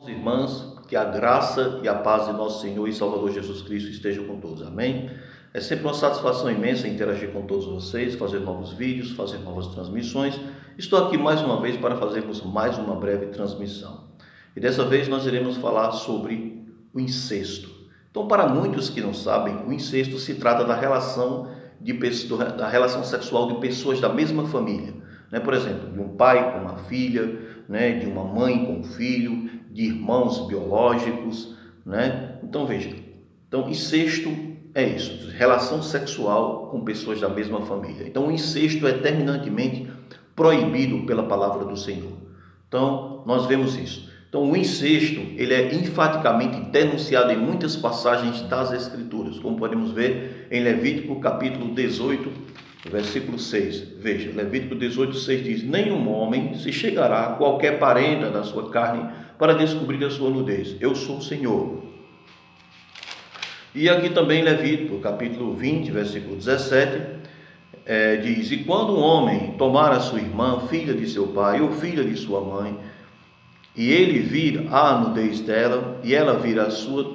Irmãs, que a graça e a paz de nosso Senhor e Salvador Jesus Cristo estejam com todos, amém? É sempre uma satisfação imensa interagir com todos vocês, fazer novos vídeos, fazer novas transmissões. Estou aqui mais uma vez para fazermos mais uma breve transmissão. E dessa vez nós iremos falar sobre o incesto. Então, para muitos que não sabem, o incesto se trata da relação sexual de pessoas da mesma família, né? Por exemplo, de um pai com uma filha, né? De uma mãe com um filho, de irmãos biológicos, né? Então veja, incesto é isso, relação sexual com pessoas da mesma família. Então o incesto é terminantemente proibido pela palavra do Senhor. Então nós vemos isso. Então o incesto, ele é enfaticamente denunciado em muitas passagens das Escrituras, como podemos ver em Levítico capítulo 18, versículo 6. Veja, Levítico 18, 6 diz: nenhum homem se chegará a qualquer parenta da sua carne para descobrir a sua nudez. Eu sou o Senhor. E aqui também Levítico capítulo 20, versículo 17, diz: e quando um homem tomar a sua irmã, filha de seu pai ou filha de sua mãe, e ele vir a nudez dela, e ela vir a sua,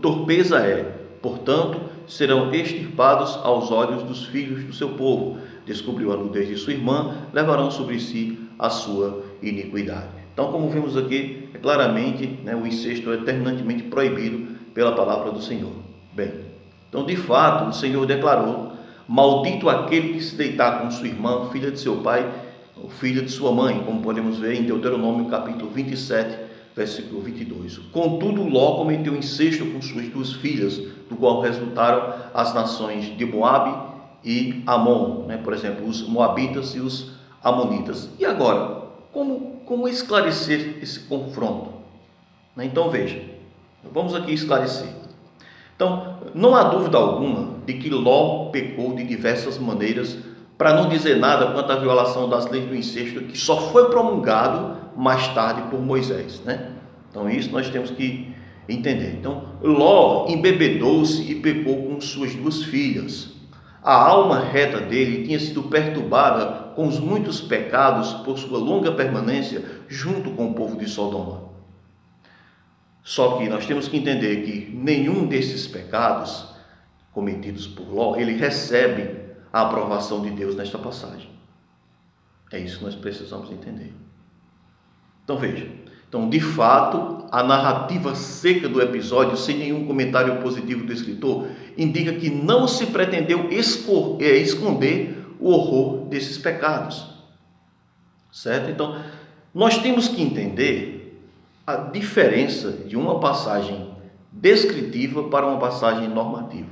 torpeza é. Portanto, serão extirpados aos olhos dos filhos do seu povo. Descobriu a nudez de sua irmã, levarão sobre si a sua iniquidade. Então, como vemos aqui, claramente, o incesto é terminantemente proibido pela palavra do Senhor. Bem, então, de fato, o Senhor declarou: maldito aquele que se deitar com sua irmã, filha de seu pai, ou filha de sua mãe, como podemos ver em Deuteronômio capítulo 27, versículo 22. Contudo, Ló cometeu incesto com suas duas filhas, do qual resultaram as nações de Moabe e Amon, por exemplo, os moabitas e os amonitas. E agora, como esclarecer esse confronto? Então veja, vamos aqui esclarecer. Então, não há dúvida alguma de que Ló pecou de diversas maneiras, para não dizer nada quanto à violação das leis do incesto, que só foi promulgado mais tarde por Moisés, Então isso nós temos que entender. Então Ló embebedou-se e pecou com suas duas filhas. A alma reta dele tinha sido perturbada com os muitos pecados por sua longa permanência junto com o povo de Sodoma. Só que nós temos que entender que nenhum desses pecados cometidos por Ló, ele recebe a aprovação de Deus nesta passagem. É isso que nós precisamos entender. Então veja, de fato, a narrativa seca do episódio, sem nenhum comentário positivo do escritor, indica que não se pretendeu esconder o horror desses pecados. Certo? Então, nós temos que entender a diferença de uma passagem descritiva para uma passagem normativa.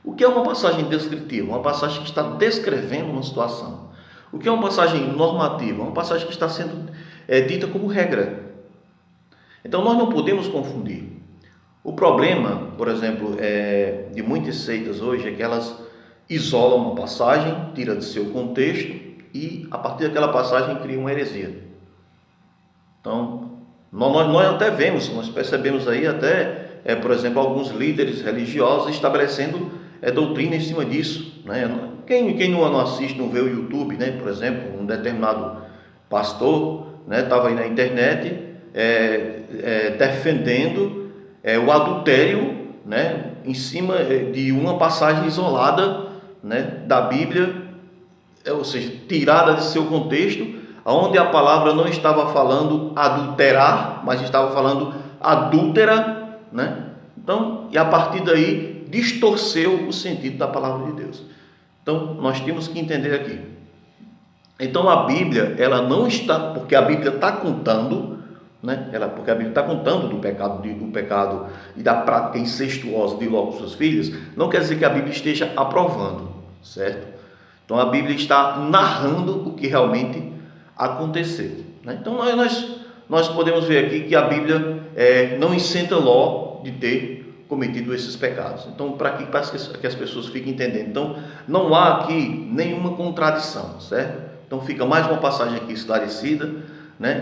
O que é uma passagem descritiva? Uma passagem que está descrevendo uma situação. O que é uma passagem normativa? Uma passagem que está sendo dita como regra. Então nós não podemos confundir. O problema, por exemplo, de muitas seitas hoje é que elas isolam uma passagem, tiram de seu contexto e a partir daquela passagem criam uma heresia. Então nós até vemos, nós percebemos aí até, por exemplo, alguns líderes religiosos estabelecendo doutrina em cima disso, Quem não assiste, não vê o YouTube, por exemplo, um determinado pastor, estava aí na internet defendendo o adultério, em cima de uma passagem isolada, da Bíblia, ou seja, tirada de seu contexto, onde a palavra não estava falando adulterar, mas estava falando adúltera, Então, e a partir daí distorceu o sentido da palavra de Deus. Então, nós temos que entender aqui. Então, a Bíblia, ela não está, porque a Bíblia está contando, porque a Bíblia está contando do pecado e da prática incestuosa de Ló com suas filhas, não quer dizer que a Bíblia esteja aprovando, certo? Então, a Bíblia está narrando o que realmente aconteceu, Então, nós podemos ver aqui que a Bíblia não isenta Ló de ter cometido esses pecados. Então, para que as pessoas fiquem entendendo. Então, não há aqui nenhuma contradição, certo? Então, fica mais uma passagem aqui esclarecida,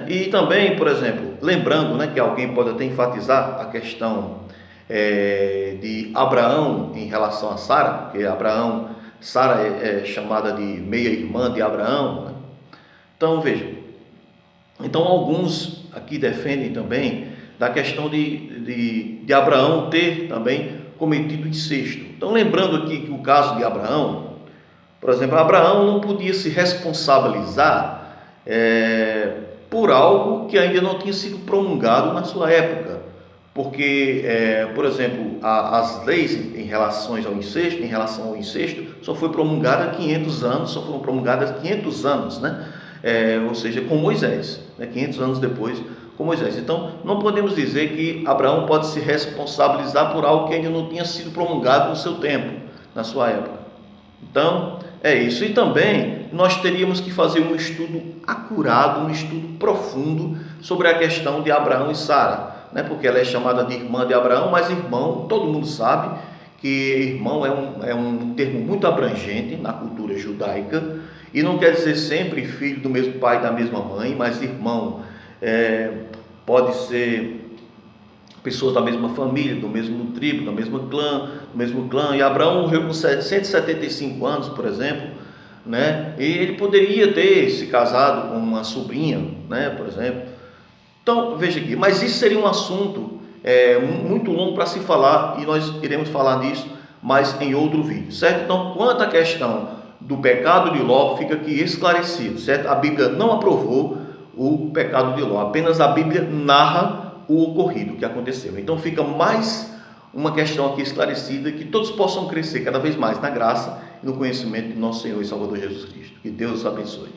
E também, por exemplo, lembrando, que alguém pode até enfatizar a questão de Abraão em relação a Sara, porque Sara é chamada de meia-irmã de Abraão, Então, veja, Então, alguns aqui defendem também da questão de Abraão ter também cometido incesto. Então, lembrando aqui que o caso de Abraão, por exemplo, Abraão não podia se responsabilizar por algo que ainda não tinha sido promulgado na sua época, porque, por exemplo, as leis em relação ao incesto, só foi promulgada há 500 anos, só foram promulgadas 500 anos, né? Ou seja, com Moisés, né? 500 anos depois, com Moisés. Então, não podemos dizer que Abraão pode se responsabilizar por algo que ainda não tinha sido promulgado no seu tempo, na sua época. Então, é isso. E também nós teríamos que fazer um estudo acurado, um estudo profundo sobre a questão de Abraão e Sara, né? Porque ela é chamada de irmã de Abraão, mas irmão, todo mundo sabe que irmão é um termo muito abrangente na cultura judaica e não quer dizer sempre filho do mesmo pai e da mesma mãe, mas irmão pode ser pessoas da mesma família, do mesmo tribo, do mesmo clã. E Abraão morreu com 175 anos, por exemplo, né? E ele poderia ter se casado com uma sobrinha, né, por exemplo. Então, veja aqui, mas isso seria um assunto muito longo para se falar, e nós iremos falar disso mais em outro vídeo, certo? Então, quanto à questão do pecado de Ló, fica aqui esclarecido, certo? A Bíblia não aprovou o pecado de Ló, apenas a Bíblia narra o ocorrido, o que aconteceu. Então fica mais uma questão aqui esclarecida, que todos possam crescer cada vez mais na graça e no conhecimento de nosso Senhor e Salvador Jesus Cristo. Que Deus os abençoe.